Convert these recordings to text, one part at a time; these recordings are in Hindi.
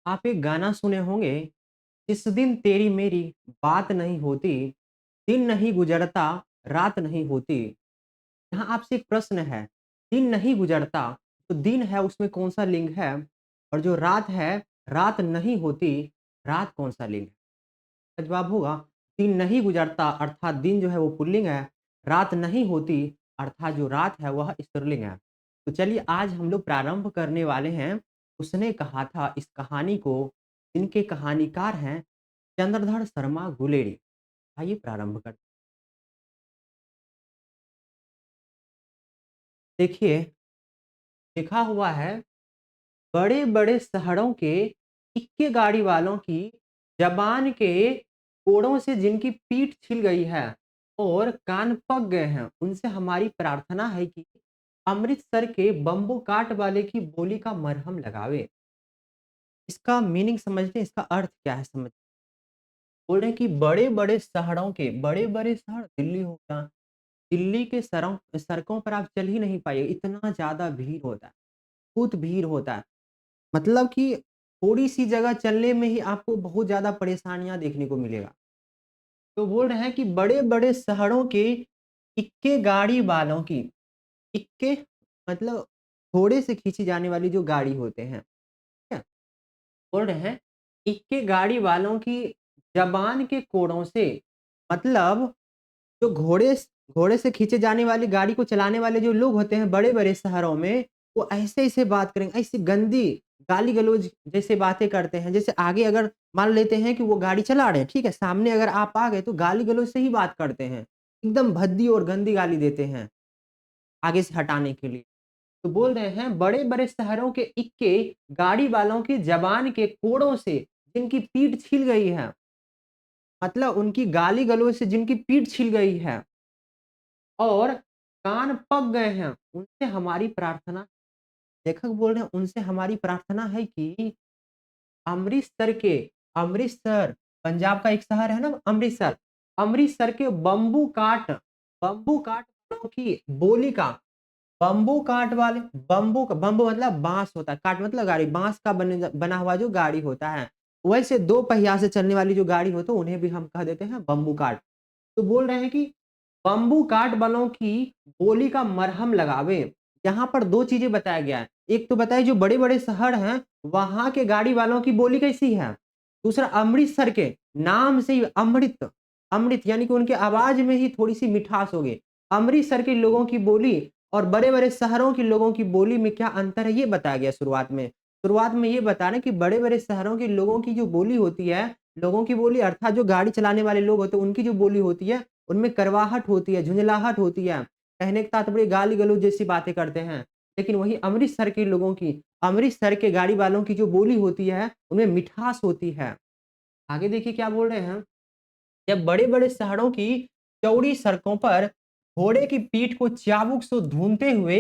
आप एक गाना सुने होंगे, जिस दिन तेरी मेरी बात नहीं होती, दिन नहीं गुजरता, रात नहीं होती। यहाँ आपसे एक प्रश्न है, दिन नहीं गुजरता, तो दिन है उसमें कौन-सा लिंग है? और जो रात है, रात नहीं होती, रात कौन-सा लिंग है? इसका जवाब होगा, दिन नहीं गुजरता अर्थात दिन जो है वो पुल्लिंग है, रात नहीं होती अर्थात जो रात है वह स्त्रीलिंग है। तो चलिए आज हम लोग प्रारंभ करने वाले हैं, उसने कहा था इस कहानी को, जिनके कहानीकार हैं चंद्रधर शर्मा गुलेरी। आइए प्रारंभ करते हैं। देखिए, लिखा हुआ है, बड़े-बड़े शहरों के इक्के गाड़ी वालों की ज़बान के कोड़ों से जिनकी पीठ छिल गई है और कान पक गए हैं, उनसे हमारी प्रार्थना है कि अमृतसर के बम्बू काट वाले की बोली का मरहम लगावे। इसका मीनिंग समझते हैं, इसका अर्थ क्या है समझ बोल रहे हैं कि बड़े-बड़े शहरों के बड़े-बड़े शहर दिल्ली हो गया, दिल्ली के सड़कों पर आप चल ही नहीं पाइएगा, इतना ज़्यादा भीड़ होता है, बहुत भीड़ होता है। मतलब कि थोड़ी-सी जगह चलने में ही आपको बहुत ज़्यादा परेशानियाँ देखने को मिलेगा। तो बोल रहे हैं कि बड़े-बड़े शहरों के इक्के गाड़ी वालों की, इक्के मतलब घोड़े से खींची जाने वाली जो गाड़ी होते हैं, ठीक है? बोल रहे हैं, इक्के गाड़ी वालों की ज़बान के कोड़ों से मतलब जो घोड़े से खींचे जाने वाली गाड़ी को चलाने वाले जो लोग होते हैं बड़े-बड़े शहरों में, वो ऐसे-ऐसे बात करेंगे, ऐसी गंदी गाली-गलौज जैसे बातें करते हैं। जैसे आगे अगर मान लेते हैं कि वो गाड़ी चला रहे हैं, ठीक है? सामने अगर आप आ गए तो गाली-गलौज से ही बात करते हैं। एकदम भद्दी और गंदी गाली देते हैं, आगे से हटाने के लिए। तो बोल रहे हैं बड़े-बड़े शहरों के इक्के गाड़ी वालों की ज़बान के कोड़ों से जिनकी पीठ छिल गई है, मतलब उनकी गाली-गलौज से जिनकी पीठ छिल गई है और कान पक गए हैं, उनसे हमारी प्रार्थना लेखक बोल रहे हैं उनसे हमारी प्रार्थना है कि अमृतसर के अमृतसर पंजाब का एक शहर है ना अमृतसर, अमृतसर के बम्बू काट वालों की बोली का बम्बू काट वाले बम्बू मतलब बाँस होता है, काट मतलब गाड़ी, बाँस का बना हुआ जो गाड़ी होता है, वैसे 2 पहिया से चलने वाली जो गाड़ी होती है उन्हें भी हम कह देते हैं बम्बू काट। तो बोल रहे हैं कि बम्बू काट वालों की बोली का मरहम लगावे। यहाँ पर 2 चीज़ें बताया गया है। एक तो बताइए जो बड़े-बड़े शहर हैं, वहाँ के गाड़ी वालों की बोली कैसी है? दूसरा अमृतसर के नाम से ही अमृत, अमृत यानी कि उनके आवाज़ में ही थोड़ी-सी मिठास होगी। अमृतसर के लोगों की बोली और बड़े-बड़े शहरों के लोगों की बोली में क्या अंतर है, ये बताया गया शुरुआत में। शुरुआत में ये बता रहे हैं कि बड़े-बड़े शहरों के लोगों की जो बोली होती है, लोगों की बोली अर्थात जो गाड़ी चलाने वाले लोग होते हैं, उनकी जो बोली होती है, उनमें करवाहट होती है, झुँझलाहट होती है। कहने का तात्पर्य गाली-गलौज जैसी बातें करते हैं। लेकिन वहीं अमृतसर के लोगों की, अमृतसर के गाड़ी वालों की जो बोली होती है, उनमें मिठास होती है। आगे देखिए क्या बोल रहे हैं, जब बड़े-बड़े शहरों की चौड़ी सड़कों पर घोड़े की पीठ को चाबुक से धूनते हुए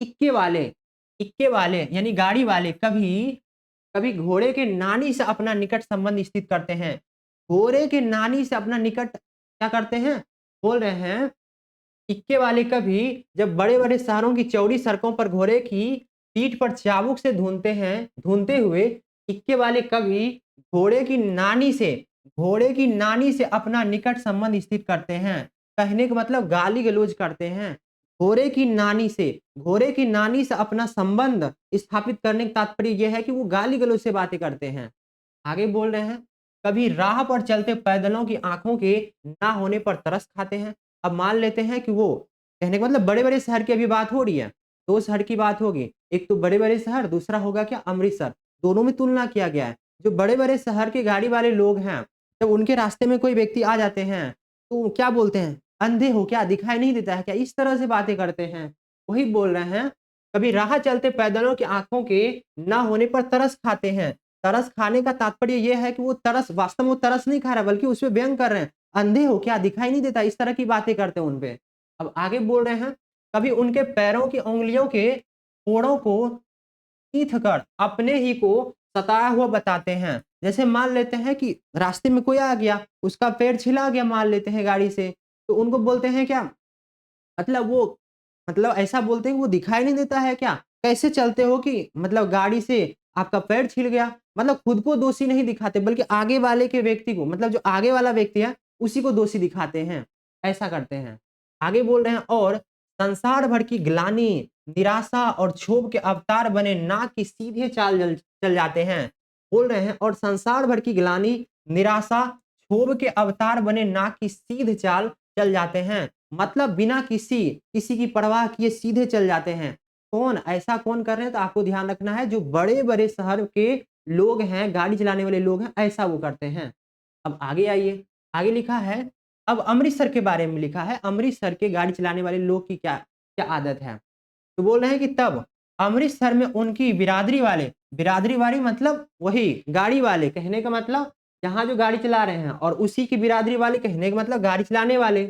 इक्के वाले इक्के वाले यानी गाड़ी वाले कभी कभी घोड़े के नानी से अपना निकट संबंध स्थित करते हैं। घोड़े के नानी से अपना निकट क्या करते हैं? बोल रहे हैं इक्के वाले कभी जब बड़े-बड़े शहरों की चौड़ी सड़कों पर घोड़े की पीठ पर चाबुक से धूनते हुए इक्के वाले कभी घोड़े की नानी से घोड़े की नानी से अपना निकट संबंध स्थित करते हैं। कहने का मतलब गाली-गलौज करते हैं। घोड़े की नानी से अपना संबंध स्थापित करने का तात्पर्य यह है कि वो गाली-गलौज से बातें करते हैं। आगे बोल रहे हैं, कभी राह पर चलते पैदलों की आँखों के ना होने पर तरस खाते हैं। अब मान लेते हैं कि वो कहने का मतलब बड़े-बड़े शहर की अभी बात हो रही है, 2 शहर की बात होगी। एक तो बड़े-बड़े शहर, दूसरा होगा क्या अमृतसर। दोनों में तुलना किया गया है। जो बड़े-बड़े शहर के गाड़ी वाले लोग हैं, जब उनके रास्ते में कोई व्यक्ति आ जाते हैं, तो वो क्या बोलते हैं? अंधे हो क्या? दिखाई नहीं देता है क्या? इस तरह से बातें करते हैं। वही बोल रहे हैं, कभी राह चलते पैदलों की आँखों के ना होने पर तरस खाते हैं। तरस खाने का तात्पर्य ये है कि वो तरस वास्तव में वो तरस नहीं खा रहा बल्कि उसपे व्यंग कर रहे हैं। अंधे हो क्या? दिखाई नहीं देता? इस तरह की बातें करते हैं उन पे। अब आगे बोल रहे हैं, कभी उनके पैरों की उँगलियों के कोड़ों को तीथ कर अपने ही को सताया हुआ बताते हैं। जैसे मान लेते हैं कि रास्ते में कोई आ गया, उसका पैर छिला गया मान लेते हैं गाड़ी से, तो उनको बोलते हैं क्या मतलब वो मतलब ऐसा बोलते हैं कि वो दिखाई नहीं देता है क्या? कैसे चलते हो कि मतलब गाड़ी से आपका पैर छिल गया, मतलब खुद को दोषी नहीं दिखाते बल्कि आगे वाले के व्यक्ति को, मतलब जो आगे वाला व्यक्ति है उसी को दोषी दिखाते हैं, ऐसा करते हैं। आगे बोल रहे हैं और संसार भर की ग्लानि, निराशा और क्षोभ के अवतार बने नाक की सीधे चल जाते हैं। बोल रहे हैं और संसार भर की ग्लानि, निराशा, क्षोभ के अवतार बने नाक की सीधे चाल चल जाते हैं। मतलब बिना किसी की परवाह किए सीधे चल जाते हैं। कौन ऐसा कौन कर रहे हैं, तो आपको ध्यान रखना है जो बड़े बड़े शहर के लोग हैं, गाड़ी चलाने वाले लोग हैं, ऐसा वो करते हैं। अब आगे आइए, आगे लिखा है, अब अमृतसर के बारे में लिखा है, अमृतसर के गाड़ी चलाने वाले लोग की क्या क्या आदत है। तो बोल रहे हैं कि तब अमृतसर में उनकी बिरादरी वाले मतलब वही गाड़ी वाले, कहने का मतलब यहाँ जो गाड़ी चला रहे हैं, और उसी की बिरादरी वाले कहने का मतलब गाड़ी चलाने वाले।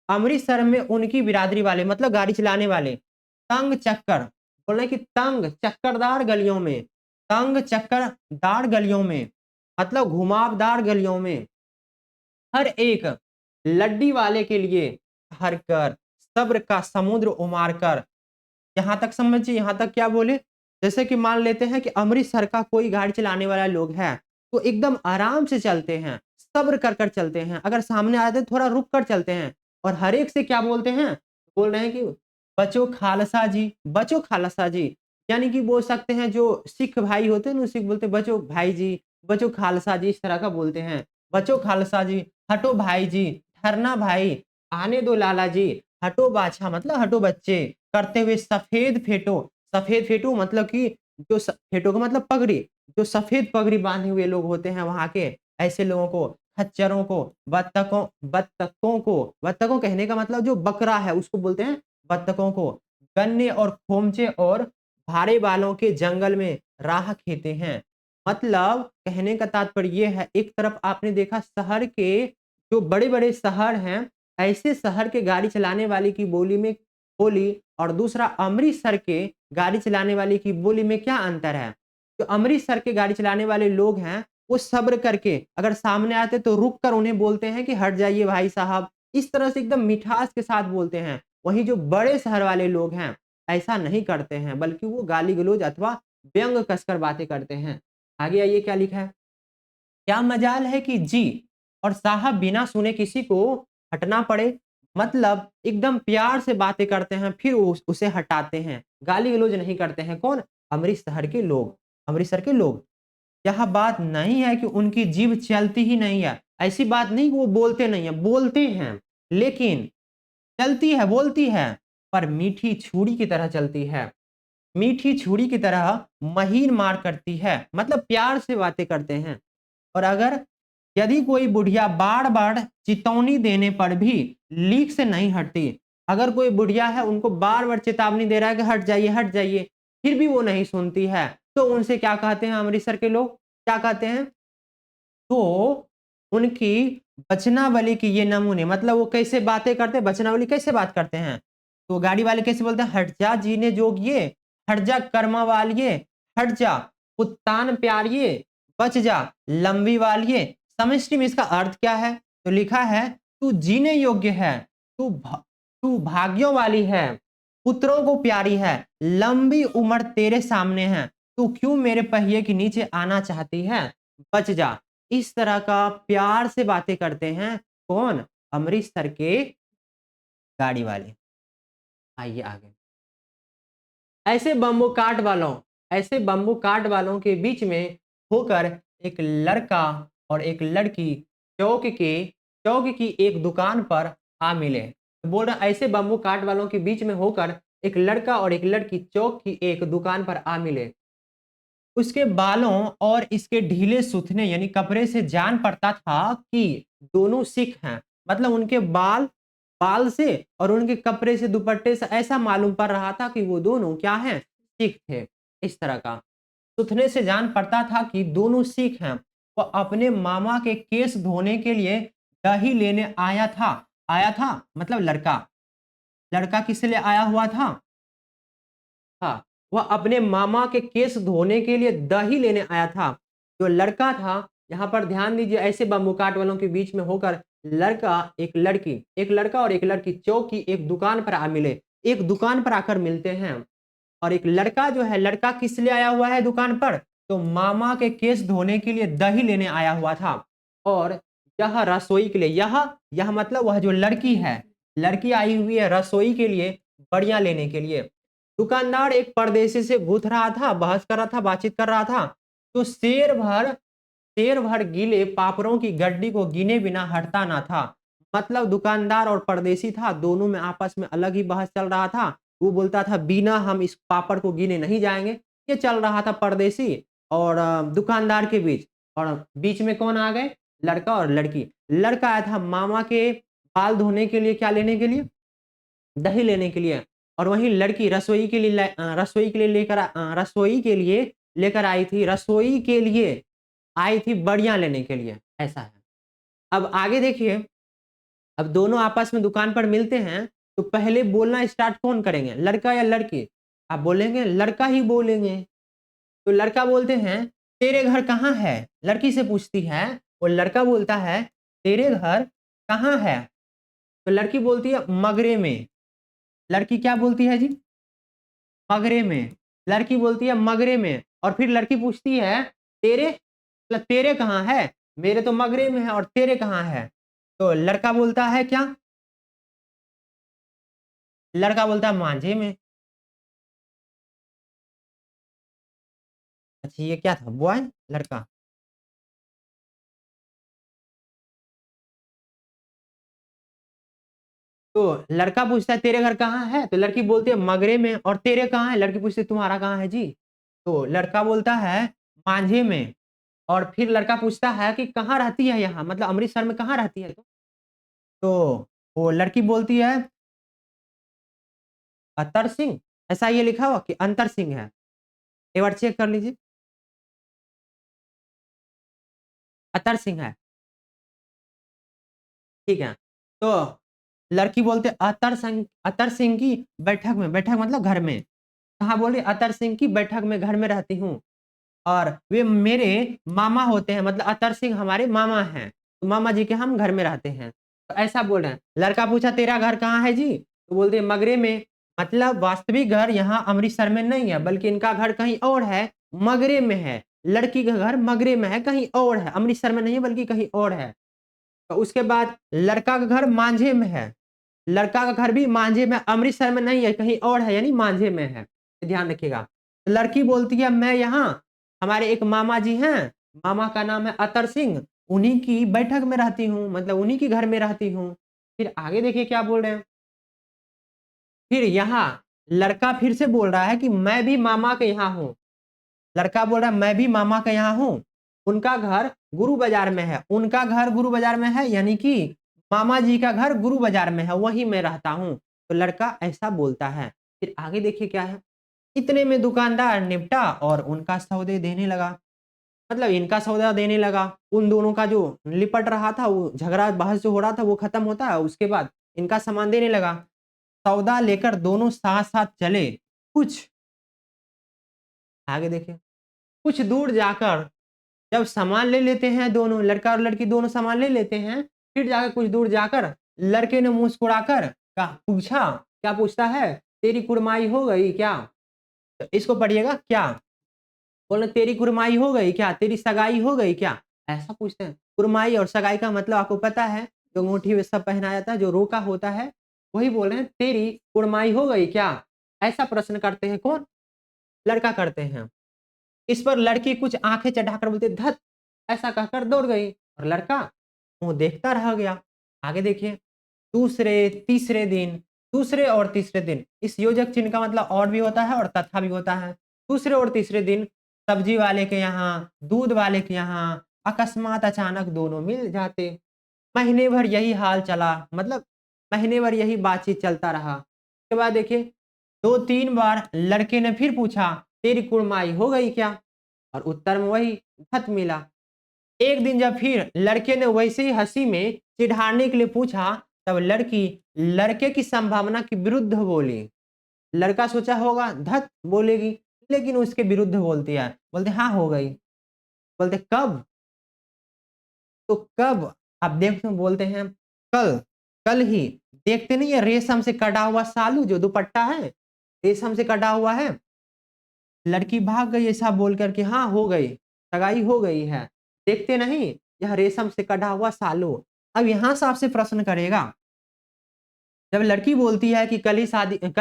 अमृतसर में उनकी बिरादरी वाले मतलब गाड़ी चलाने वाले तंग चक्कर, बोल रहे हैं कि तंग चक्करदार गलियों में मतलब घुमावदार गलियों में हर एक लड्डी वाले के लिए हर कर सब्र का समुद्र उमार कर। यहाँ तक समझिए, यहाँ तक क्या बोले, जैसे कि मान लेते हैं कि अमृतसर का कोई गाड़ी चलाने वाला लोग है, तो एकदम आराम से चलते हैं, सब्र कर कर चलते हैं, अगर सामने आते हैं थोड़ा रुक कर चलते हैं, और हर एक से क्या बोलते हैं, बोल रहे हैं कि बचो खालसा जी, बचो खालसा जी, यानी कि बोल सकते हैं जो सिख भाई होते हैं ना, उसी को बोलते हैं बचो भाई जी, बचो खालसा जी, इस तरह का बोलते हैं। बचो खालसा जी, हटो भाई जी, ठहरना भाई, आने दो लाला जी, हटो बाछा मतलब हटो बच्चे, करते हुए सफेद फेटू मतलब कि जो फेटो का मतलब पगड़ी, जो सफेद पगड़ी बांधे हुए लोग होते हैं वहां के, ऐसे लोगों को, खच्चरों को, बत्तखों कहने का मतलब जो बकरा है उसको बोलते हैं बत्तखों को, गन्ने और खोमचे और भारे बालों के जंगल में राह खेते हैं। मतलब कहने का तात्पर्य ये है, एक तरफ आपने देखा शहर के जो बड़े बड़े शहर हैं, ऐसे शहर के गाड़ी चलाने वाले की बोली, और दूसरा अमृतसर के गाड़ी चलाने वाले की बोली में क्या अंतर है। जो अमृतसर के गाड़ी चलाने वाले लोग हैं वो सब्र करके अगर सामने आते तो रुक कर उन्हें बोलते हैं कि हट जाइए भाई साहब, इस तरह से एकदम मिठास के साथ बोलते हैं। वहीं जो बड़े शहर वाले लोग हैं ऐसा नहीं करते हैं, बल्कि वो गाली गलौज अथवा व्यंग कसकर बातें करते हैं। आगे आइए क्या लिखा है, क्या मजाल है कि जी और साहब बिना सुने किसी को हटना पड़े, मतलब एकदम प्यार से बातें करते हैं फिर उसे हटाते हैं, गाली गलौज नहीं करते हैं। कौन, अमृतसर के लोग। यह बात नहीं है कि उनकी जीभ चलती ही नहीं है, ऐसी बात नहीं कि वो बोलते नहीं है, बोलते हैं, लेकिन चलती है, बोलती है, पर मीठी छुरी की तरह चलती है, मीठी छुरी की तरह महीन मार करती है, मतलब प्यार से बातें करते हैं। और अगर यदि कोई बुढ़िया बार बार चेतावनी देने पर भी लीक से नहीं हटती, अगर कोई बुढ़िया है उनको बार बार चेतावनी दे रहा है कि हट जाइए, फिर भी वो नहीं सुनती है, तो उनसे क्या कहते हैं अमृतसर के लोग, क्या कहते हैं, तो उनकी बचनावली की ये नमूने, मतलब वो कैसे बातें करते हैं, बचनावली कैसे बात करते हैं, तो गाड़ी वाले कैसे बोलते हैं, हट जा जीने जोगिए, हट जा कर्मा वालिए, हट जा पुत्तान प्यारिये, बच जा लंबी वालिए। समष्टि में इसका अर्थ क्या है, तो लिखा है तू जीने योग्य है, तू भाग्यों वाली है, पुत्रों को प्यारी है, लंबी उम्र तेरे सामने है, तू क्यों मेरे पहिए के नीचे आना चाहती है, बच जा। इस तरह का प्यार से बातें करते हैं कौन, अमृतसर के गाड़ी वाले। आइए आगे, ऐसे बम्बू काट वालों ऐसे बम्बू काट वालों के बीच में होकर एक लड़का और एक लड़की चौक की एक दुकान पर आ मिले। तो बोल रहा ऐसे बम्बू काट वालों के बीच में होकर एक लड़का और एक लड़की चौक की एक दुकान पर आ मिले। उसके बालों और इसके ढीले सुथने यानी कपड़े से जान पड़ता था कि दोनों सिख हैं, मतलब उनके बाल बाल से और उनके कपड़े से दुपट्टे से ऐसा मालूम पड़ रहा था कि वो दोनों क्या हैं, सिख थे। इस तरह का सुथने से जान पड़ता था कि दोनों सिख हैं। वो अपने मामा के केस धोने के लिए दही लेने आया था मतलब लड़का लड़का किस लिए आया हुआ था, हाँ, वह अपने मामा के केस धोने के लिए दही लेने आया था। जो लड़का था, यहाँ पर ध्यान दीजिए, ऐसे बम्बू काट वालों के बीच में होकर एक लड़का और एक लड़की चौक की एक दुकान पर आ मिले। एक दुकान पर आकर मिलते हैं और एक लड़का जो है, लड़का किस लिए आया हुआ है दुकान पर, तो मामा के केस धोने के लिए दही लेने आया हुआ था। और यह रसोई के लिए, यह मतलब वह जो लड़की है, लड़की आई हुई है रसोई के लिए बढ़िया लेने के लिए। दुकानदार एक परदेसी से गुथ रहा था, बहस कर रहा था, बातचीत कर रहा था। तो शेर भर गीले पापड़ों की गड्डी को गिने बिना हटता ना था। मतलब दुकानदार और परदेसी था, दोनों में आपस में अलग ही बहस चल रहा था। वो बोलता था बिना हम इस पापड़ को गिने नहीं जाएंगे। ये चल रहा था परदेसी और दुकानदार के बीच। और बीच में कौन आ गए? लड़का और लड़की। लड़का आया था मामा के बाल धोने के लिए, क्या लेने के लिए? दही लेने के लिए। और वहीं लड़की रसोई के लिए रसोई के लिए लेकर आई थी, रसोई के लिए आई थी बढ़िया लेने के लिए। ऐसा है। अब आगे देखिए, अब दोनों आपस में दुकान पर मिलते हैं तो पहले बोलना स्टार्ट कौन करेंगे, लड़का या लड़की? आप बोलेंगे लड़का ही बोलेंगे। तो लड़का बोलते हैं तेरे घर कहाँ है, लड़की से पूछती है। और लड़का बोलता है तेरे घर कहाँ है? तो लड़की बोलती है मगरे में। लड़की क्या बोलती है जी? मगरे में। लड़की बोलती है मगरे में। और फिर लड़की पूछती है तेरे, मतलब तेरे कहाँ है? मेरे तो मगरे में है और तेरे कहाँ है? तो लड़का बोलता है क्या? लड़का बोलता है मांझे में। अच्छा ये क्या था, बॉय? लड़का। तो लड़का पूछता है तेरे घर कहाँ है? तो लड़की बोलती है मगरे में। और तेरे कहाँ है? लड़की पूछती है तुम्हारा कहाँ है जी? तो लड़का बोलता है मांझे में। और फिर लड़का पूछता है कि कहाँ रहती है यहाँ, मतलब अमृतसर में कहाँ रहती है तुम? तो वो लड़की बोलती है अतर सिंह। ऐसा ये लिखा हुआ कि अंतर सिंह है? एक बार चेक कर लीजिए। अतर सिंह है, ठीक है। तो लड़की बोलते अतर सिंह की बैठक में, बैठक मतलब घर में। कहाँ बोले? अतर सिंह की बैठक में, घर में रहती हूँ। और वे मेरे मामा होते हैं, मतलब अतर सिंह हमारे मामा हैं। तो मामा जी के हम घर में रहते हैं। तो ऐसा बोल रहे हैं। लड़का पूछा तेरा घर कहाँ है जी? तो बोलते हैं मगरे में। मतलब वास्तविक घर यहाँ अमृतसर में नहीं है, बल्कि इनका घर कहीं और है, मगरे में है। लड़की का घर मगरे में है, कहीं और है, अमृतसर में नहीं है बल्कि कहीं और है। तो उसके बाद लड़का का घर मांझे में है। लड़का का घर भी मांझे में, अमृतसर में नहीं है, कहीं और है, यानी मांझे में है। ध्यान रखिएगा। लड़की बोलती है मैं यहाँ, हमारे एक मामा जी हैं, मामा का नाम है अतर सिंह, उन्हीं की बैठक में रहती हूँ, मतलब उन्हीं के घर में रहती हूँ। फिर आगे देखिए क्या बोल रहे हैं। फिर यहाँ लड़का फिर से बोल रहा है कि मैं भी मामा के यहाँ हूँ। लड़का बोल रहा है मैं भी मामा के यहाँ हूँ। उनका घर गुरु बाजार में है। उनका घर गुरु बाजार में है, यानी कि मामा जी का घर गुरु बाजार में है, वहीं मैं रहता हूँ। तो लड़का ऐसा बोलता है। फिर आगे देखिए क्या है। इतने में दुकानदार निपटा और उनका सौदे देने लगा। मतलब इनका सौदा देने लगा। उन दोनों का जो लिपट रहा था, वो झगड़ा बहस जो हो रहा था वो खत्म होता है, उसके बाद इनका सामान देने लगा। सौदा लेकर दोनों साथ साथ चले। कुछ आगे देखिए। कुछ दूर जाकर जब सामान ले लेते हैं दोनों, लड़का और लड़की दोनों सामान ले लेते हैं, फिर जाकर कुछ दूर जाकर लड़के ने मुस्कुराकर कहा, पूछा, क्या पूछता है? तेरी कुड़माई हो गई क्या? तो इसको पढ़िएगा क्या। बोले तेरी कुड़माई हो गई क्या, तेरी सगाई हो गई क्या? ऐसा पूछते हैं। कुड़माई और सगाई का मतलब आपको पता है, जो अंगूठी में सब पहनाया जाता है, जो रोका होता है, वही बोल रहे हैं तेरी कुड़माई हो गई क्या? ऐसा प्रश्न करते हैं कौन? लड़का करते हैं। इस पर लड़की कुछ आंखें चढ़ाकर बोलती धत, ऐसा कहकर दौड़ गई। और लड़का वो देखता रह गया। आगे देखिए। दूसरे तीसरे दिन, दूसरे और तीसरे दिन, इस योजक चिन्ह का मतलब और भी होता है और तथा भी होता है। दूसरे और तीसरे दिन सब्जी वाले के यहाँ, दूध वाले के यहाँ अकस्मात अचानक दोनों मिल जाते। महीने भर यही हाल चला, मतलब महीने भर यही बातचीत चलता रहा। उसके बाद देखिए, दो तीन बार लड़के ने फिर पूछा तेरी कुड़माई हो गई क्या? और उत्तर में वही खत मिला। एक दिन जब फिर लड़के ने वैसे ही हंसी में चिढ़ाने के लिए पूछा, तब लड़की लड़के की संभावना के विरुद्ध बोली। लड़का सोचा होगा धत बोलेगी, लेकिन उसके विरुद्ध बोलती है। बोलते हाँ हो गई। बोलते कब? तो कब आप देखते हो, बोलते हैं कल, कल ही। देखते नहीं है रेशम से कटा हुआ सालू जो दुपट्टा है, रेशम से कटा हुआ है, लड़की भाग गई ऐसा बोल कर के, हाँ हो गई, सगाई हो गई है, देखते नहीं यह रेशम से कढ़ा हुआ सालू। अब यहां से आपसे प्रश्न करेगा, जब लड़की बोलती है कि कल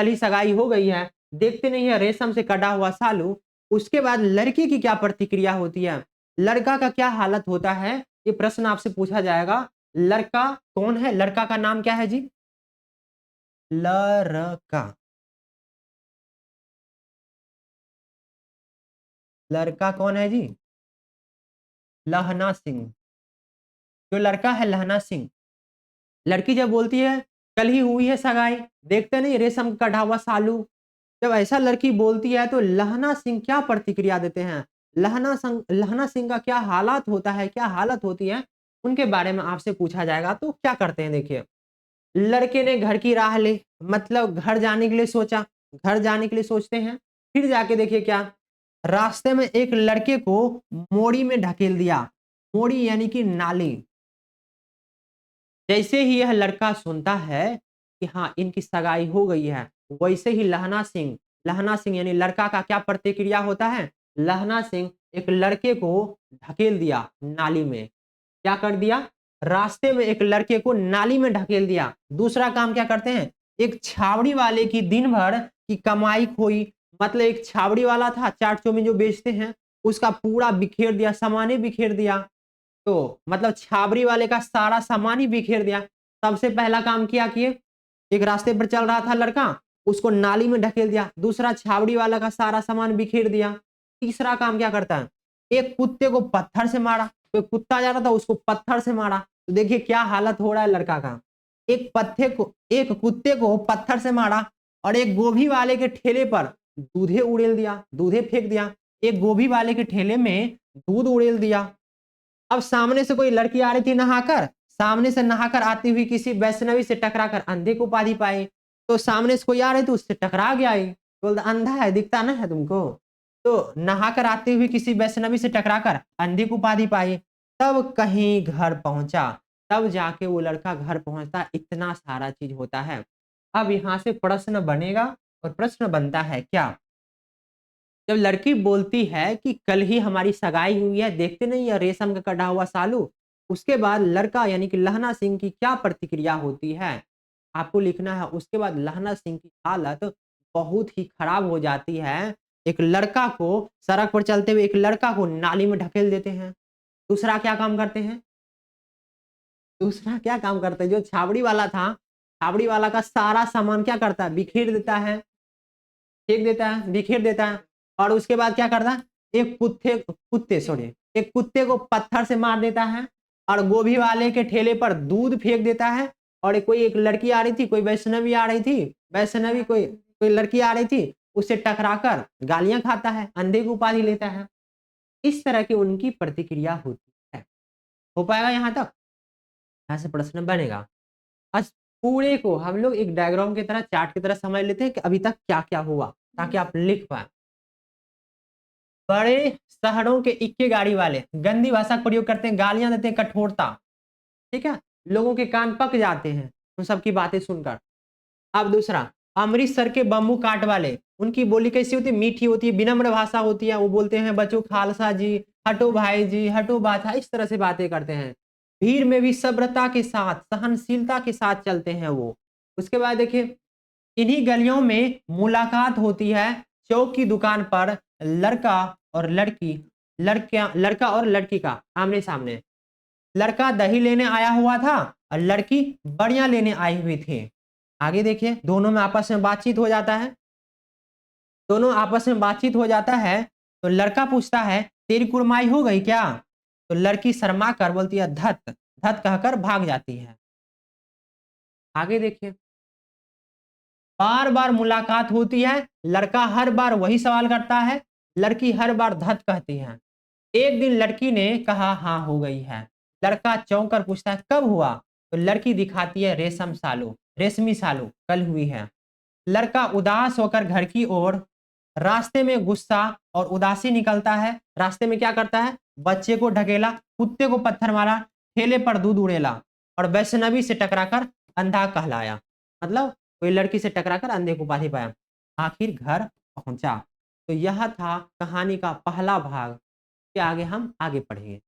ही सगाई हो गई है, देखते नहीं है रेशम से कटा हुआ सालू, उसके बाद लड़की की क्या प्रतिक्रिया होती है, लड़का का क्या हालत होता है, ये प्रश्न आपसे पूछा जाएगा। लड़का कौन है, लड़का का नाम क्या है जी? लड़का, लड़का कौन है जी? लहना सिंह। जो लड़का है लहना सिंह। लड़की जब बोलती है कल ही हुई है सगाई, देखते नहीं रेशम का कटा हुआ सालू, जब ऐसा लड़की बोलती है तो लहना सिंह क्या प्रतिक्रिया देते हैं, लहना सिंह का क्या हालात होता है, क्या हालत होती है, उनके बारे में आपसे पूछा जाएगा। तो क्या करते हैं देखिए, लड़के ने घर की राह ली, मतलब घर जाने के लिए सोचा, घर जाने के लिए सोचते हैं, फिर जाके देखिए क्या, रास्ते में एक लड़के को मोड़ी में ढकेल दिया। मोड़ी यानी कि नाली। जैसे ही यह लड़का सुनता है कि हाँ इनकी सगाई हो गई है, वैसे ही लहना सिंह यानी लड़का का क्या प्रतिक्रिया होता है, लहना सिंह एक लड़के को ढकेल दिया नाली में। क्या कर दिया, रास्ते में एक लड़के को नाली में ढकेल दिया। दूसरा काम क्या करते हैं, एक छावड़ी वाले की दिन भर की कमाई खोई, मतलब एक छावड़ी वाला था चाट चौमिन जो बेचते हैं, उसका पूरा बिखेर दिया, सामाने बिखेर दिया। तो मतलब छाबरी वाले का सारा सामान ही बिखेर दिया। सबसे पहला काम किया कि एक रास्ते पर चल रहा था लड़का, उसको नाली में ढकेल दिया। दूसरा, छाबड़ी वाला का सारा सामान बिखेर दिया। तीसरा काम क्या करता है, एक कुत्ते को पत्थर से मारा। तो कुत्ता जा रहा था, उसको पत्थर से मारा। तो देखिए क्या हालत हो रहा है लड़का का। एक कुत्ते को पत्थर से मारा, और एक गोभी वाले के ठेले पर दूधे उड़ेल दिया, दूधे फेंक दिया। एक गोभी वाले के ठेले में दूध उड़ेल दिया। अब सामने से कोई लड़की आ रही थी नहाकर, सामने से नहाकर आती हुई किसी वैष्णवी से टकराकर अंधे को उपाधि पाई। तो सामने से कोई आ रही थी, उससे टकरा गया ही, बोलता अंधा है, दिखता ना है तुमको। तो नहाकर आती हुई किसी वैष्णवी से टकराकर अंधे को उपाधि पाई। तब कहीं घर पहुंचा, तब जाके वो लड़का घर पहुंचता, इतना सारा चीज होता है। अब यहां से प्रश्न बनेगा, और प्रश्न बनता है क्या, जब लड़की बोलती है कि कल ही हमारी सगाई हुई है, देखते नहीं है रेशम का कटा हुआ सालू, उसके बाद लड़का यानी कि लहना सिंह की क्या प्रतिक्रिया होती है, आपको लिखना है। उसके बाद लहना सिंह की हालत बहुत ही खराब हो जाती है। एक लड़का को, सड़क पर चलते हुए एक लड़का को नाली में ढकेल देते हैं। दूसरा क्या काम करते हैं, दूसरा क्या काम करते हैं, जो छाबड़ी वाला था, छाबड़ी वाला का सारा सामान क्या करता है, बिखेर देता है, फेंक देता है, बिखेर देता है। और उसके बाद क्या करता है, एक कुत्ते को पत्थर से मार देता है, और गोभी वाले के ठेले पर दूध फेंक देता है। और एक लड़की आ रही थी, कोई वैष्णवी आ रही थी, वैष्णवी कोई कोई लड़की आ रही थी, उससे टकराकर गालियां खाता है, अंधे की उपाधि लेता है। इस तरह की उनकी प्रतिक्रिया होती है। हो पाएगा यहाँ तक? यहाँ से प्रश्न बनेगा। आज पूरे को हम लोग एक डायग्राम की तरह, चार्ट की तरह समझ लेते हैं कि अभी तक क्या क्या हुआ, ताकि आप लिख पाए। बड़े शहरों के इक्के गाड़ी वाले गंदी भाषा का प्रयोग करते हैं, गालियां देते हैं, कठोरता, ठीक है, लोगों के कान पक जाते हैं उन सब की बातें सुनकर। अब दूसरा, अमृतसर के बम्बू काट वाले, उनकी बोली कैसी होती है, मीठी होती है, विनम्र भाषा होती है। वो बोलते हैं बच्चों खालसा जी, हटो भाई जी, हटो बाछा, इस तरह से बातें करते हैं। भीड़ में भी सभ्रता के साथ, सहनशीलता के साथ चलते हैं वो। उसके बाद देखिए, इन्हीं गलियों में मुलाकात होती है, चौक की दुकान पर लड़का और लड़की, लड़का और लड़की का आमने सामने। लड़का दही लेने आया हुआ था, और लड़की बढ़िया लेने आई हुई थी। आगे देखिए, दोनों में आपस में बातचीत हो जाता है, दोनों आपस में बातचीत हो जाता है। तो लड़का पूछता है तेरी कुड़माई हो गई क्या? तो लड़की शर्मा कर बोलती है धत, धत कहकर भाग जाती है। आगे देखिए, बार बार मुलाकात होती है, लड़का हर बार वही सवाल करता है, लड़की हर बार धत कहती है। एक दिन लड़की ने कहा हाँ हो गई है। लड़का चौंक कर पूछता है कब हुआ? तो लड़की दिखाती है रेशमी सालू कल हुई है। लड़का उदास होकर घर की ओर, रास्ते में गुस्सा और उदासी निकलता है। रास्ते में क्या करता है, बच्चे को ढकेला, कुत्ते को पत्थर मारा, ठेले पर दूध उड़ेला, और वैष्णवी से टकराकर अंधा कहलाया। मतलब कोई लड़की से टकराकर अंधे को उपाधि पाया। आखिर घर पहुंचा। तो यह था कहानी का पहला भाग। के आगे हम आगे पढ़ेंगे।